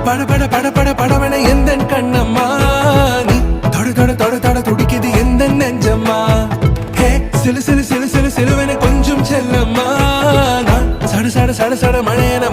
பட பட பட பட படவன எந்த கண்ணம்மா நீ தொட தொட தொட தொட துடிக்குது எந்த நெஞ்சம்மா ஹே சிலு சிலு சிலு சிலு சிலுவன கொஞ்சம் செல்லம்மா நான் சட சட சட சட மழையன